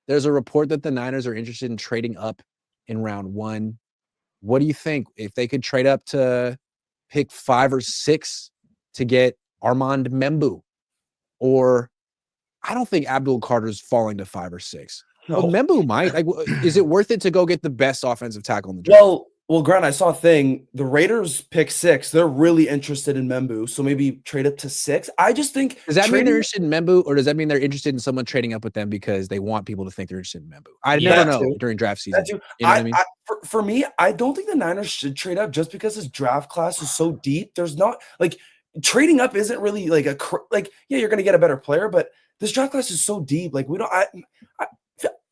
There's a report that the Niners are interested in trading up in round 1. What do you think if they could trade up to pick 5 or 6 to get Armand Membu? Or I don't think Abdul Carter's falling to 5 or 6. No. But Membu might. Like, is it worth it to go get the best offensive tackle in the draft? Well, Grant, I saw a thing. The Raiders pick 6. They're really interested in Membu, so maybe trade up to 6. I just think does that mean they're interested in Membu, or does that mean they're interested in someone trading up with them because they want people to think they're interested in Membu? I never know during draft season. You know what I mean? For me, I don't think the Niners should trade up just because his draft class is so deep. There's not like trading up isn't really like yeah, you're going to get a better player, but this draft class is so deep. Like we don't.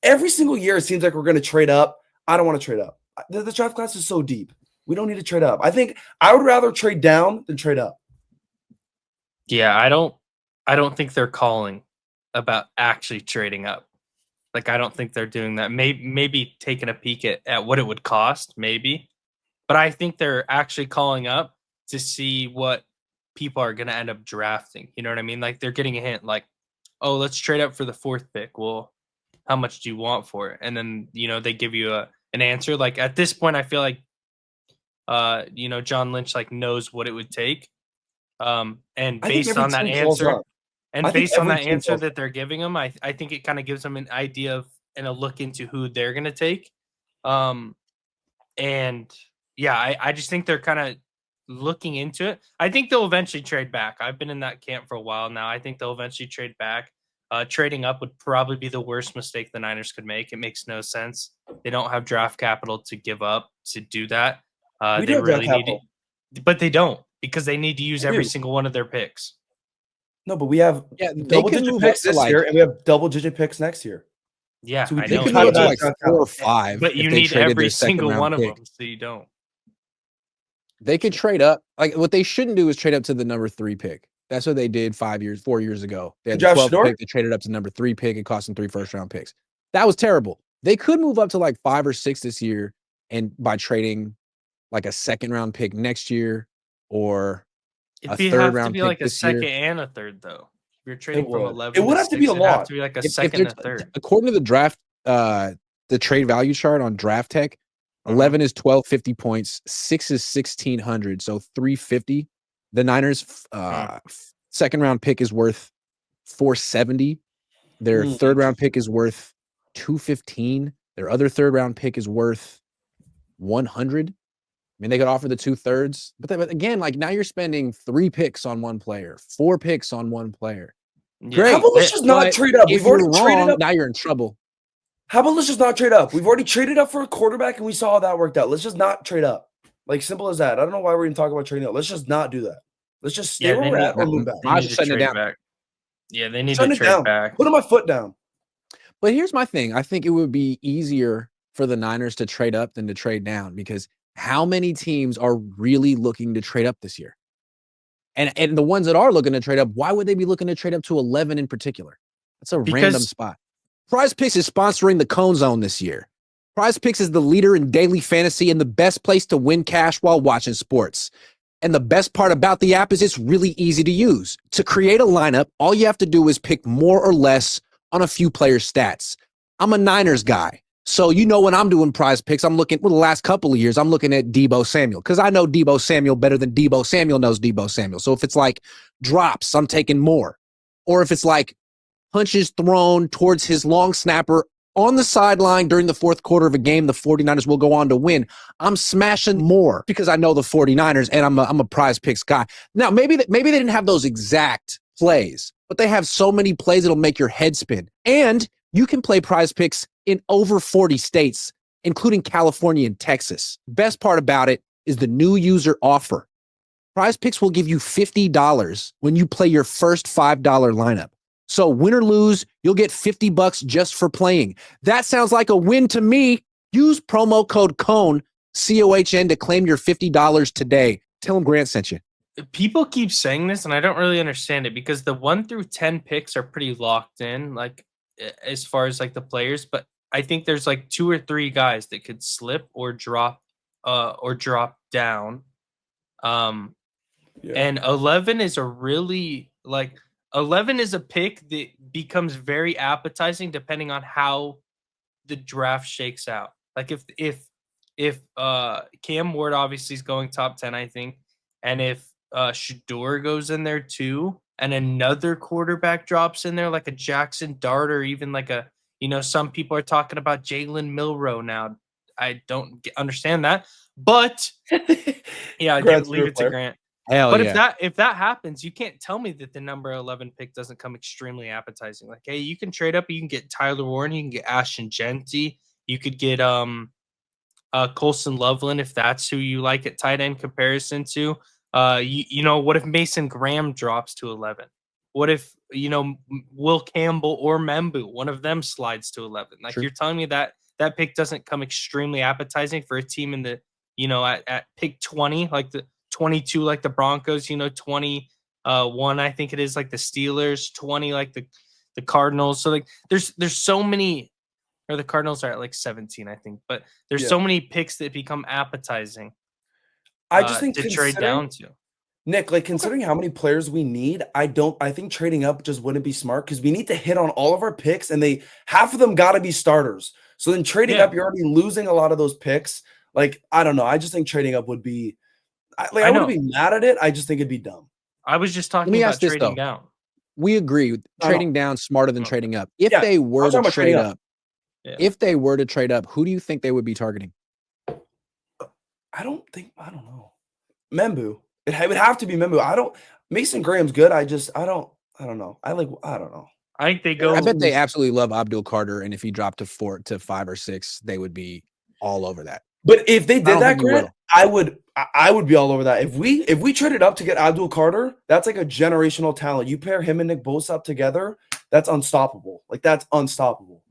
Every single year it seems like we're going to trade up. I don't want to trade up. The draft class is so deep. We don't need to trade up. I think I would rather trade down than trade up. Yeah, I don't think they're calling about actually trading up. Like, I don't think they're doing that. Maybe taking a peek at what it would cost, maybe. But I think they're actually calling up to see what people are going to end up drafting. You know what I mean? Like, they're getting a hint like, oh, let's trade up for the 4th pick. Well, how much do you want for it? And then, they give you an answer. Like, at this point, I feel like, John Lynch, like, knows what it would take. And based on that answer, that they're giving them, I think it kind of gives them an idea of and a look into who they're going to take. And yeah, I just think they're kind of looking into it. I think they'll eventually trade back. I've been in that camp for a while now. I think they'll eventually trade back. Trading up would probably be the worst mistake the Niners could make. It makes no sense. They don't have draft capital to give up to do that. They really need it, but they don't, because they need to use every single one of their picks. No, but we have double-digit picks this year, and we have double-digit picks next year. Yeah, so they can move to like 4 or 5, but you need every single one of them, so you don't. They could trade up. Like, what they shouldn't do is trade up to the number 3 pick. That's what they did 4 years ago. They had the 12th pick. They traded up to number 3 pick. It cost them 3 first-round picks. That was terrible. They could move up to like 5 or 6 this year, and by trading like a 2nd-round pick next year, or a 3rd-round pick like this a 2nd year. and a 3rd, though. If you're trading from 11, it would have to be a lot. Have to be like a 2nd and a 3rd. According to the draft, the trade value chart on Draft Tech, 11 is 1250 points, 6 is 1600, so 350. The Niners' 2nd-round pick is worth 470. Their 3rd-round pick is worth 215. Their other 3rd-round pick is worth 100. I mean, they could offer the 2/3, but again, like, now you're spending 3 picks on one player, 4 picks on one player. Yeah. Great. How about let's just not trade up? We've already traded up. Now you're in trouble. How about let's just not trade up? We've already traded up for a quarterback, and we saw how that worked out. Let's just not trade up. Like, simple as that. I don't know why we're even talking about trading up. Let's just not do that. Let's just stay where we're at or move back. I just shutting it down. Back. Yeah, they need to trade back. Putting my foot down. But here's my thing. I think it would be easier for the Niners to trade up than to trade down, because how many teams are really looking to trade up this year? And the ones that are looking to trade up, why would they be looking to trade up to 11 in particular? That's a random spot. Prize Picks is sponsoring the Cohn Zone this year. Prize Picks is the leader in daily fantasy and the best place to win cash while watching sports. And the best part about the app is it's really easy to use. To create a lineup, all you have to do is pick more or less on a few players' stats. I'm a Niners guy, so when I'm doing Prize Picks, I'm looking, the last couple of years, I'm looking at Deebo Samuel, because I know Deebo Samuel better than Deebo Samuel knows Deebo Samuel. So if it's like drops, I'm taking more. Or if it's like punches thrown towards his long snapper on the sideline during the 4th quarter of a game the 49ers will go on to win, I'm smashing more because I know the 49ers and I'm a Prize Picks guy. Now, maybe they didn't have those exact plays, but they have so many plays that'll make your head spin. And you can play Prize Picks in over 40 states, including California and Texas. Best part about it is the new user offer. Prize Picks will give you $50 when you play your first $5 lineup. So win or lose, you'll get $50 just for playing. That sounds like a win to me. Use promo code Cohn, COHN, to claim your $50 today. Tell them Grant sent you. People keep saying this, and I don't really understand it, because the 1 through 10 picks are pretty locked in, like, as far as like the players. But I think there's like 2 or 3 guys that could slip or drop down. And 11 is a really, like, 11 is a pick that becomes very appetizing depending on how the draft shakes out. Like if Cam Ward obviously is going top 10, I think, and if Shador goes in there too, and another quarterback drops in there like a Jackson Dart or even like a, some people are talking about Jalen Milroe now. I don't understand that, but yeah, Grant's leave favorite it to player. Grant. Hell But yeah. if that happens, you can't tell me that the number 11 pick doesn't come extremely appetizing. Like, hey, you can trade up, you can get Tyler Warren, you can get Ashton Genty, you could get Colson Loveland if that's who you like at tight end comparison to. What if Mason Graham drops to 11? What if Will Campbell or Membu, one of them slides to 11? Like True. you're telling me that pick doesn't come extremely appetizing for a team in the at pick 20, like the 22, like the Broncos, 21, I think it is, like the Steelers, 20, like the Cardinals. So like there's so many, or the Cardinals are at like 17, I think, but there's Yeah. so many picks that become appetizing I just think to trade down to. Nick, like considering how many players we need, I think trading up just wouldn't be smart because we need to hit on all of our picks and half of them got to be starters. So then trading Yeah. up, you're already losing a lot of those picks. Like, I don't know. I just think trading up would be I I wouldn't know. be mad at it. I just think it'd be dumb. I was just Let talking me about ask this trading though. down. We agree with I know. trading down smarter than Okay. trading up. If Yeah, they I'm were to talking about trading trade up. up, Yeah. if they were to trade up, who do you think they would be targeting? I don't know. Membu. It would have to be Membu. Mason Graham's good. I don't know. I don't know. I think they go. I bet they absolutely love Abdul Carter, and if he dropped to 4 to 5 or 6, they would be all over that. But if they I did don't that, think he Grant, will. I would be all over that. If we traded up to get Abdul Carter, that's like a generational talent. You pair him and Nick Bosa up together, that's unstoppable. Like that's unstoppable.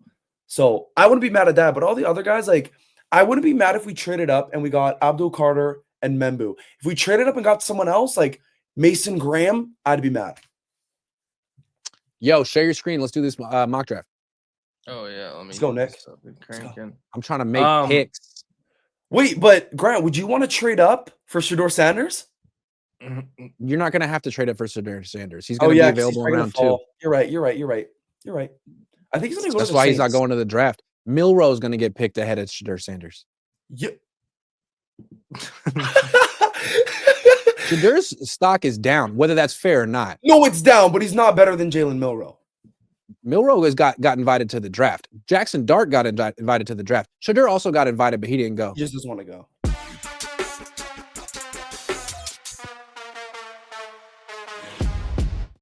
So I wouldn't be mad at that. But all the other guys, like I wouldn't be mad if we traded up and we got Abdul Carter and Membu. If we traded up and got someone else like Mason Graham, I'd be mad. Yo, share your screen. Let's do this mock draft. Oh yeah, Let's go, Nick. I'm trying to make picks. Wait, but Grant, would you want to trade up for Shador Sanders? You're not going to have to trade up for Shador Sanders. He's going to be available in round 2. You're right. I think he's going to go. That's why he's not going to the draft. Milroe is going to get picked ahead of Shador Sanders. Yeah. Shador's stock is down, whether that's fair or not. No, it's down, but he's not better than Jalen Milroe. Milroe has got invited to the draft. Jackson Dart got invited to the draft. Shador also got invited, but he didn't go. He just doesn't want to go.